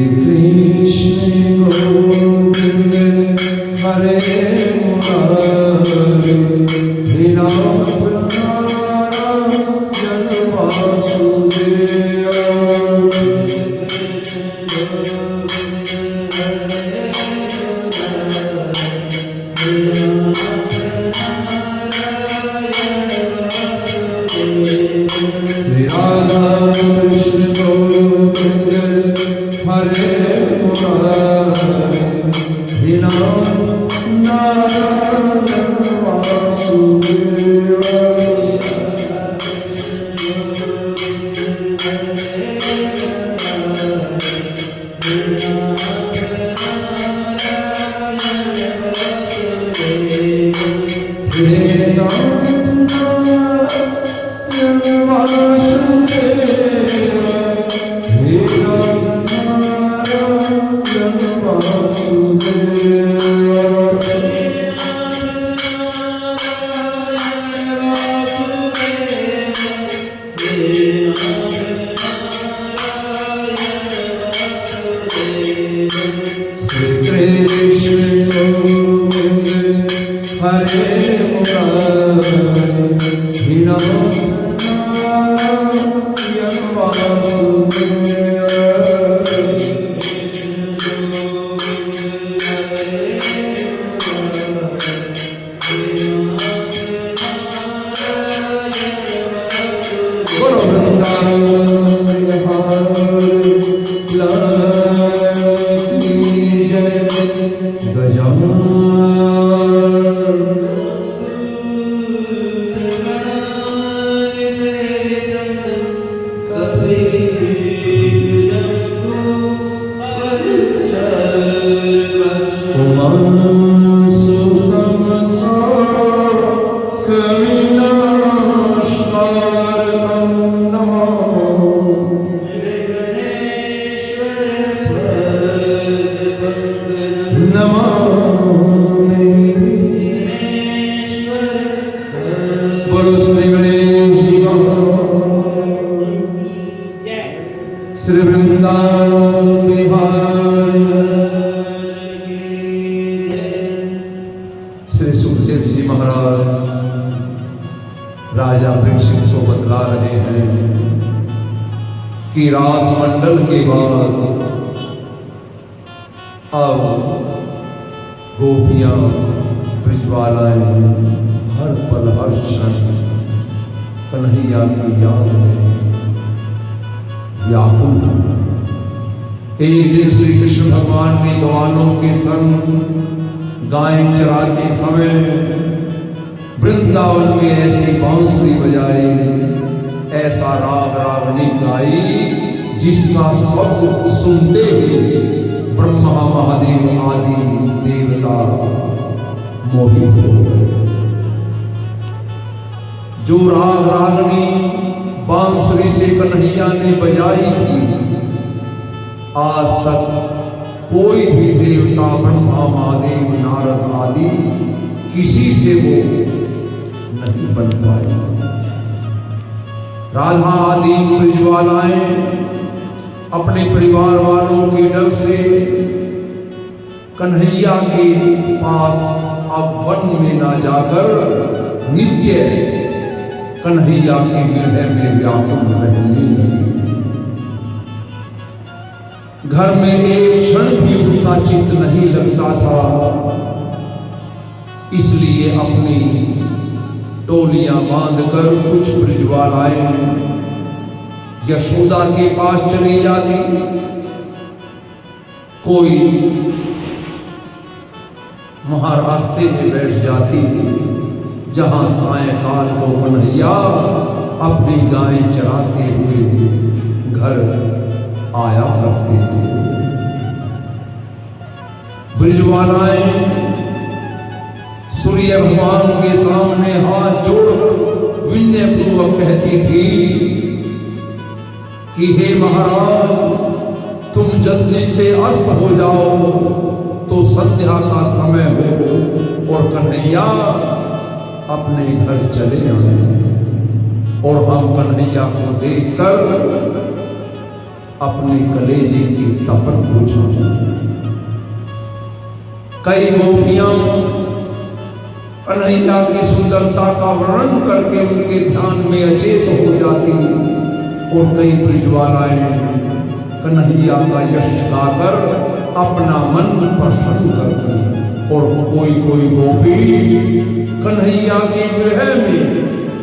कृष्ण गोविंद हरे मुरारी नाथ नारायण वासुदेव। श्री राधा कृष्ण गोविंद हरे मुरारी नाथ नारायण वासुदेव। हे नाथ नारायण वासुदेव, हे नाथ नारायण वासुदेव। श्री कृष्ण गोविंद हरे मुरारी नाथ नारायण वासुदेव। बोलो वृंदावन बिहारी लाल की जय। गजानन उमासुतं सकलविनाशकारकं नमामि। बोलो श्री गणेश जी महाराज, श्री वृंदावन बिहारी। श्री सुखदेव जी महाराज राजा परीक्षित को बतला रहे हैं कि रास मंडल के बाद अब गोपियां ब्रजवालाएं हर पल हर क्षण कन्हैया की याद में व्याकुल हैं। एक दिन श्री कृष्ण भगवान ने ग्वालों के संग गाय चराते समय वृंदावन में ऐसी बांसुरी बजाई, ऐसा राग रागनी गाई जिसका शब्द सुनते ही ब्रह्मा महादेव आदि देवता मोहित हो गए। जो राग रागनी बांसुरी से कन्हैया ने बजाई थी, आज तक कोई भी देवता ब्रह्मा महादेव नारद आदि किसी से वो नहीं बन पाए। राधा आदि ब्रजवालाएं अपने परिवार वालों के डर से कन्हैया के पास अब वन में ना जाकर नित्य कन्हैया के विरह में व्याकुल रहने लगी। घर में एक क्षण भी उनका चित्त नहीं लगता था, इसलिए अपनी टोलियां बांधकर कुछ ब्रजवालाएं यशोदा के पास चली जाती, कोई महारास्ते में बैठ जाती जहां सायंकाल को कन्हैया अपनी गायें चराते हुए घर आया करते थे। ब्रजवालाएं सूर्य भगवान के सामने हाथ जोड़कर विनय पूर्वक कहती थी कि हे महाराज, तुम जल्दी से अस्त हो जाओ तो संध्या का समय हो और कन्हैया अपने घर चले आए और हम कन्हैया को देखकर अपने कलेजे की तपन बुझा। कई गोपियां कन्हैया की सुंदरता का वर्णन करके उनके ध्यान में अचेत हो जाती और कई ब्रिजवालाएं कन्हैया का यश गाकर अपना मन प्रसन्न करती और कोई कोई गोपी कन्हैया के विरह में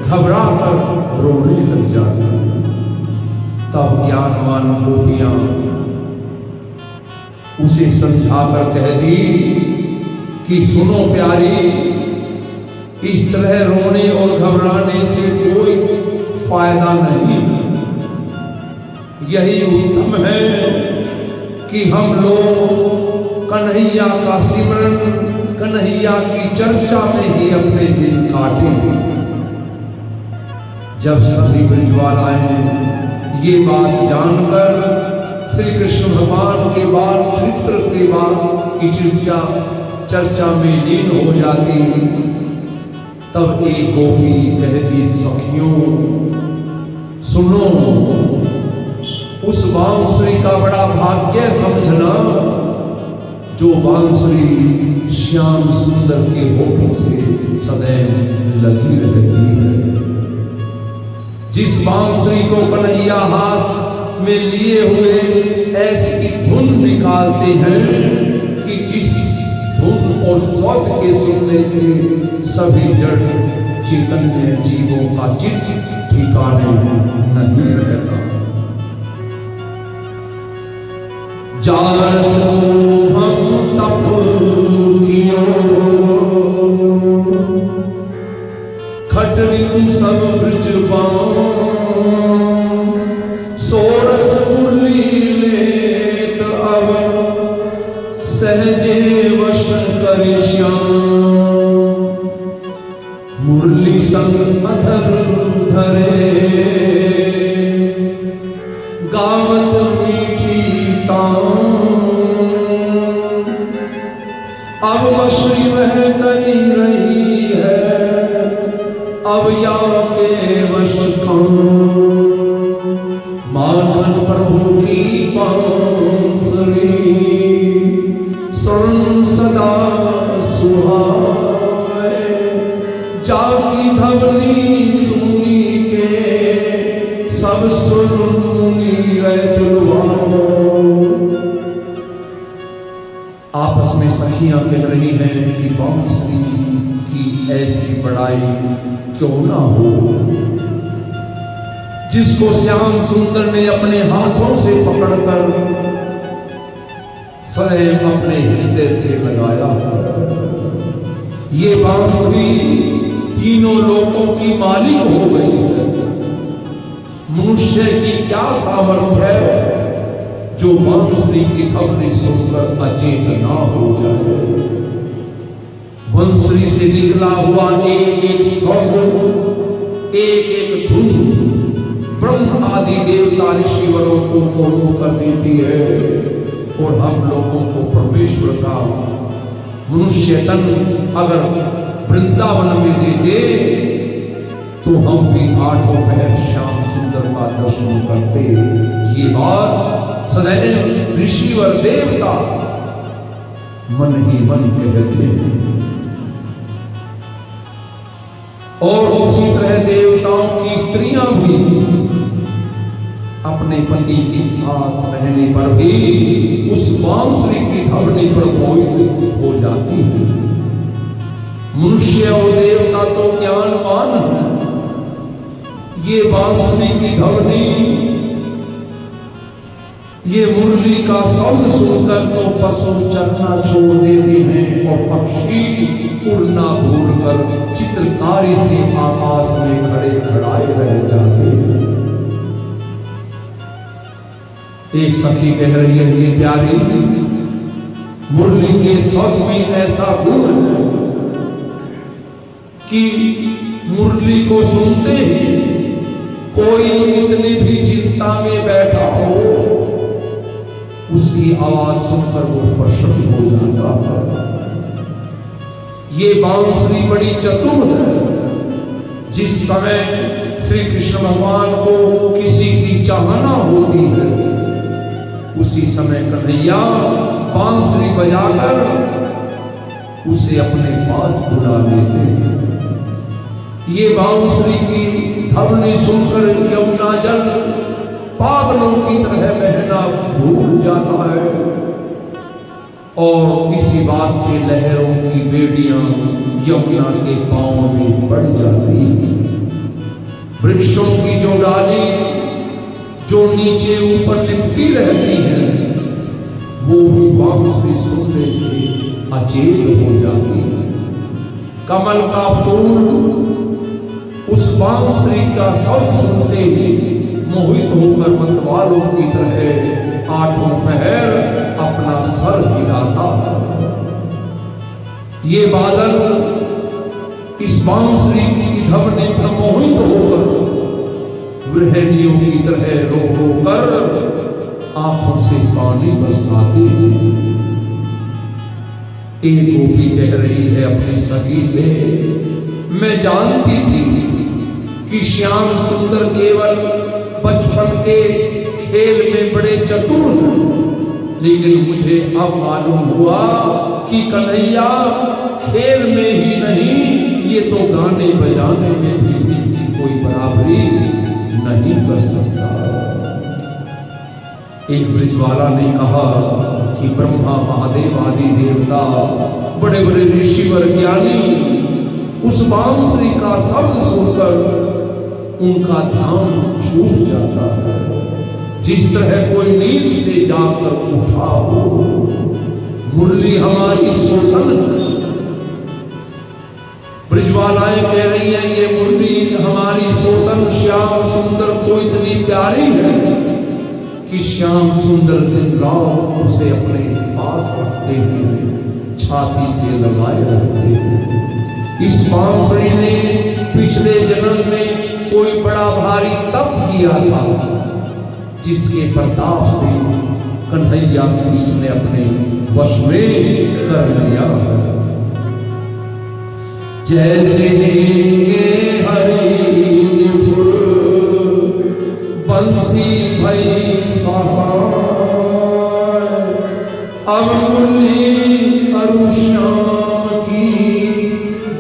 घबरा कर रोने लग जाती। तब ज्ञानवान गोपियां उसे समझाकर कहती कि सुनो प्यारी, इस तरह रोने और घबराने से कोई फायदा नहीं। यही उत्तम है कि हम लोग कन्हैया का सिमरन, कन्हैया की चर्चा में ही अपने दिन काटें। जब सभी ब्रिजवालाएं ये बात जानकर श्री कृष्ण भगवान के बाल चरित्र के बाद की चर्चा में लीन हो जाती, तब एक गोपी कहती, सखियों सुनो, उस बांसुरी का बड़ा भाग्य समझना जो बांसुरी श्याम सुंदर के होठों से सदैव लगी रहती है। जिस बांसुरी को कन्हैया हाथ में लिए हुए ऐसी धुन निकालते हैं कि जिस धुन और शब्द के सुनने से सभी जड़ चैतन्य जीवों का चित्त ठिकाने नहीं रहता। जारस हम तप कियो, खट ऋतु सब ब्रज बाँ, सोरस मुरली लेत अब सहजे वश कर श्याम। मुरली संग अधर धरे गावत मीठी तान, अब वशी वह करी रही है, अब या के वश कौन। माखन प्रभु की बांसुरी सुन सदा सुहाए, जाकी धवनी सुनी के सब सुन मुनि तुलवाओ। आपस में सखियां कह रही हैं कि बांसुरी की ऐसी बड़ाई क्यों ना हो, जिसको श्याम सुंदर ने अपने हाथों से पकड़कर सदैव अपने हृदय से लगाया। ये बांसुरी तीनों लोकों की मालिक हो गई है। मनुष्य की क्या सामर्थ्य है जो बांसुरी की धवनी सुनकर अचेत ना हो जाए। बांसुरी से निकला हुआ एक एक शब्द, एक एक धुन ब्रह्म आदि देवता ऋषिवरों को मोहित कर देती है और हम लोगों को परमेश्वर का मनुष्य तन अगर वृंदावन में देते तो हम भी आठों पहर श्याम सुंदर का दर्शन करते। ये बात सदैव ऋषिवर देवता मन ही मन कहते हैं। और उसी तरह देवताओं की स्त्रियां भी अपने पति के साथ रहने पर भी उस बांसुरी की धवनी पर मोहित हो जाती है। मनुष्य और देवता तो ज्ञानवान है। ये बांसुरी की धवनी, ये मुरली का शब्द सुनकर तो पशु चरना छोड़ देते हैं और पक्षी उड़ना भूलकर चित्रकारी से आकाश में खड़े खड़ाए रह जाते हैं। एक सखी कह रही है, ये प्यारी, मुरली के शब्द में ऐसा गुण है कि मुरली को सुनते ही कोई कितनी भी चिंता में बैठा हो, उसकी आवाज सुनकर वो प्रसन्न हो जाता है। ये बांसुरी बड़ी चतुर है। जिस समय श्री कृष्ण भगवान को किसी की चाहना होती है उसी समय कन्हैया बांसुरी बजाकर उसे अपने पास बुला लेते। ये बांसुरी की धवनी सुनकर यमुना जल पागलों की तरह बहना भूल जाता है और इसी वास्ते लहरों की बेड़ियां यमुना के पांव में पड़ जाती हैं। वृक्षों की जो डाली जो नीचे ऊपर लिपटी रहती है वो भी बांसुरी सुनने से अचेत हो जाती है। कमल का फूल उस बांसुरी का शब्द सुनते ही मोहित होकर मतवालों की तरह आठों पहर अपना सर हिलाता है। ये बादल इस बांसुरी की धवनी पर मोहित होकर वृहणियों की तरह रो रो कर आंखों से पानी बरसाते हैं। एक गोपी कह रही है अपनी सखी से, मैं जानती थी कि श्याम सुंदर केवल बचपन के खेल में बड़े चतुर हैं, लेकिन मुझे अब मालूम हुआ कि कन्हैया खेल में ही नहीं, ये तो गाने बजाने में भी इनकी कोई बराबरी नहीं कर सकता। एक ब्रिजवाला ने कहा कि ब्रह्मा महादेव आदि देवता बड़े बड़े ऋषिवर ज्ञानी उस बांसुरी का शब्द सुनकर उनका ध्यान छूट जाता है, जिस तरह कोई नींद से जाकर उठा हो। मुरली हमारी सोतन, ब्रिजवालाएं कह रही हैं ये मुरली हमारी सोतन श्याम सुंदर को इतनी प्यारी है कि श्याम सुंदर दिन रात उसे अपने पास रखते हैं, छाती से लगाए रखते हैं। इस बांसुरी ने पिछले जन्म में कोई बड़ा भारी तप किया था, जिसके प्रताप से कन्हैया को इसने अपने वश में कर लिया है। जैसे हरि निपुर बंसी भई सहाय, अब मुरली अरु श्याम की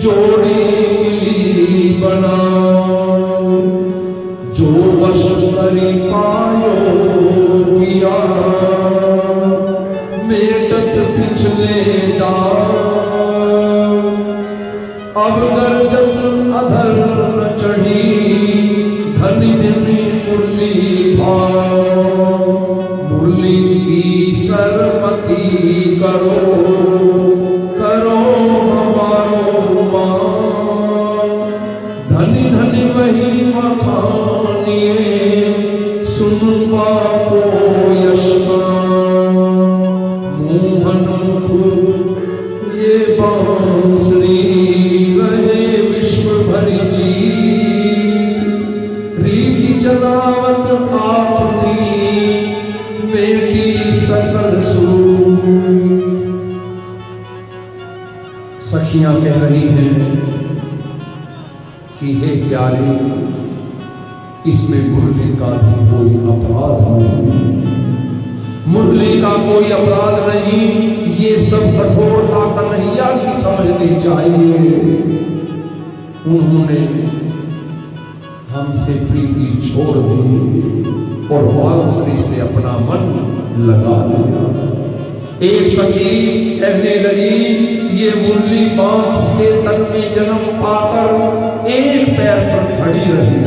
जोड़ी मिली बना, जो वश करी पायो पिया मेटत पिछले दाग, अब गरजत अधर न चढ़ी धनी धनी मुरली भाव, मुरली की सरमती करो करो हमारो मान, धनी धनी वही मखानिए सुन पाको यशकान, मोहन मुख ये बांसुरी रहे विश्व भरी जीत, रीति चलावत आपनी बेटी सकल सूत। सखियां कह रही हैं कि हे प्यारे, इसमें मुरली का भी कोई अपराध नहीं, मुरली का कोई अपराध नहीं, ये सब कठोरता कन्हैया की समझनी चाहिए। उन्होंने हमसे प्रीति छोड़ दी और बांसुरी से अपना मन लगा लिया। एक सखी कहने लगी ये मुरली बांस के तन में जन्म पाकर एक पैर पर खड़ी रही,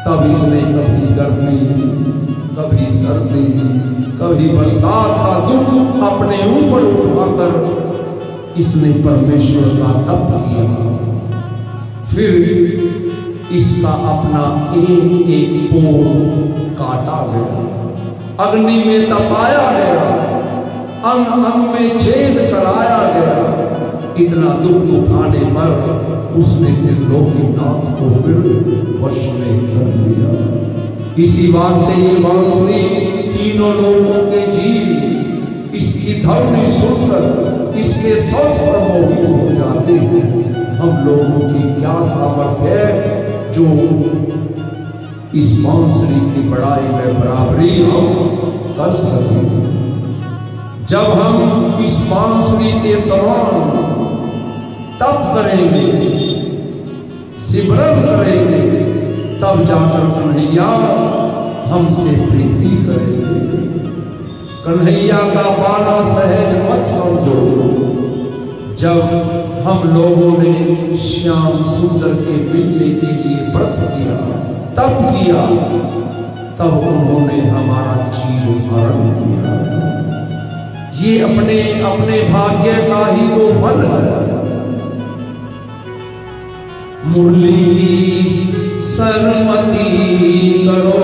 तब इसने कभी गर्मी कभी सर्दी कभी बरसात का दुख अपने ऊपर उठाकर इसने परमेश्वर का तप किया। फिर इसका अपना एक एक पोर काटा गया, अग्नि में तपाया गया, अंग अंग में छेद कराया गया। इतना दुख उठाने पर उसने त्रिलोकीनाथ को फिर वश में कर लिया। इसी वास्ते ये बांसुरी तीनों लोगों के जीव इसकी धवनी सुनकर इसके शब्द पर मोहित हो जाते हैं। हम लोगों की क्या सामर्थ्य है जो इस बांसुरी की बड़ाई में बराबरी हम कर सके। जब हम इस बांसुरी के समान तप करेंगे, सिमरन करेंगे, तब जाकर कन्हैया हमसे प्रीति करेंगे। कन्हैया का बाना सहज मत समझो। जब हम लोगों ने श्याम सुंदर के मिलने के लिए व्रत किया, तप किया, तब उन्होंने हमारा चीरहरण किया। ये अपने अपने भाग्य का ही तो फल है। मुरली की सरमती करो,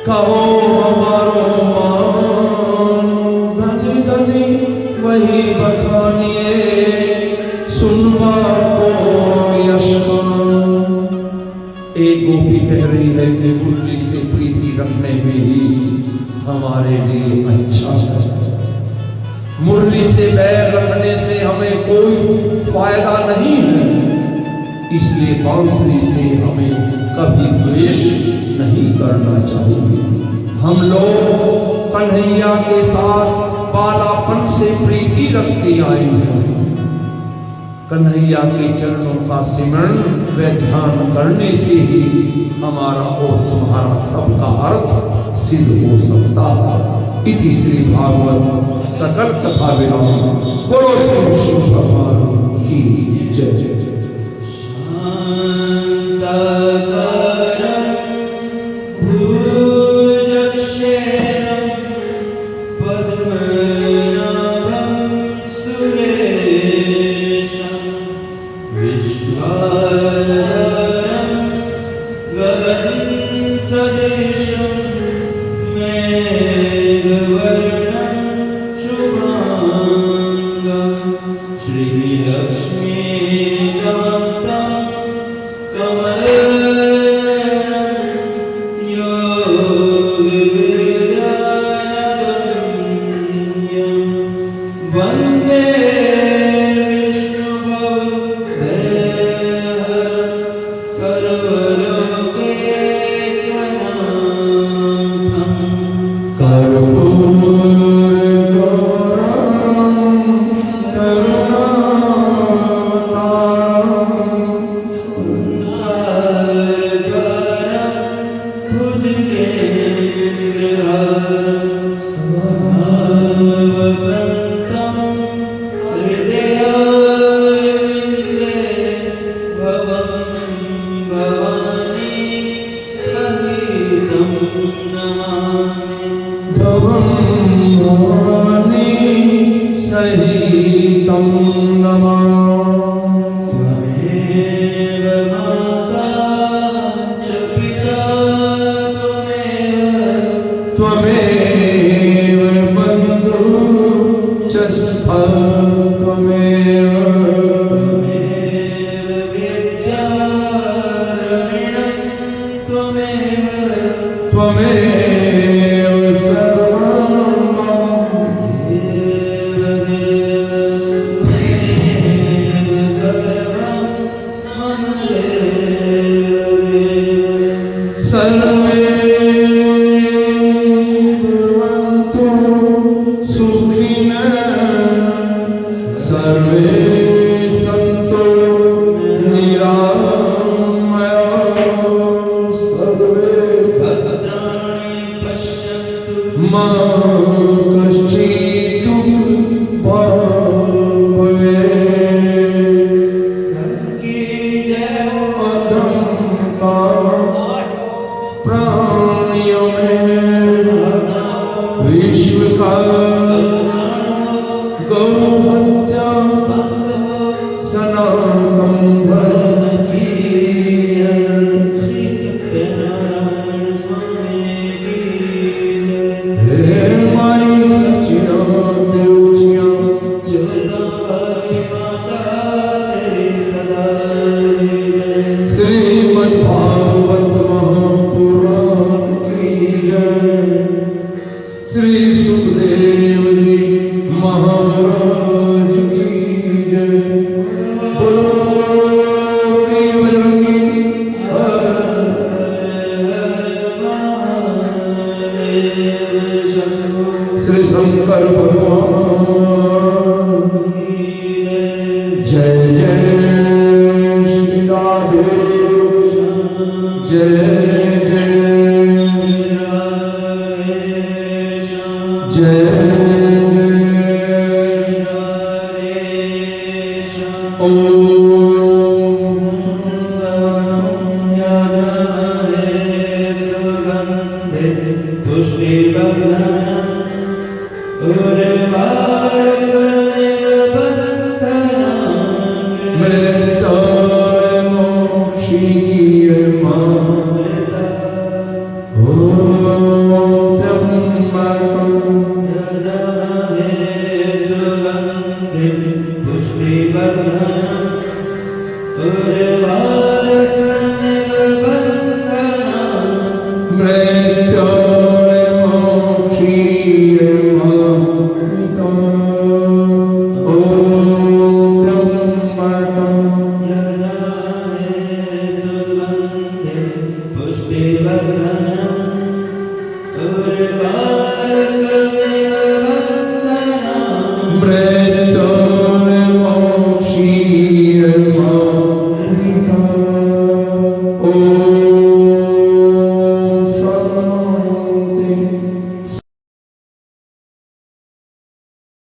कहो हमारो मानो, धनी धनी वही बखानिए, सुनवा को यशमान। एक गोपी कह रही है कि मुरली से प्रीति रखने में ही हमारे लिए अच्छा है। मुरली से बैर रखने से हमें कोई फायदा नहीं है, इसलिए बांसुरी से हमें कभी द्वेष नहीं करना चाहिए। हम लोग कन्हैया के साथ बालापन से प्रीति रखते आए हैं। कन्हैया के चरणों का सिमरण व ध्यान करने से ही हमारा और तुम्हारा सबका अर्थ सिद्ध हो सकता है। इति श्री भागवत सकल कथा विराम। बोलो श्री शिव भगवान की जय। बोलो पीर बजरंगी श्री शंकर भगवान जय जय श्री राधे जय Pushti Bhagwan Urvara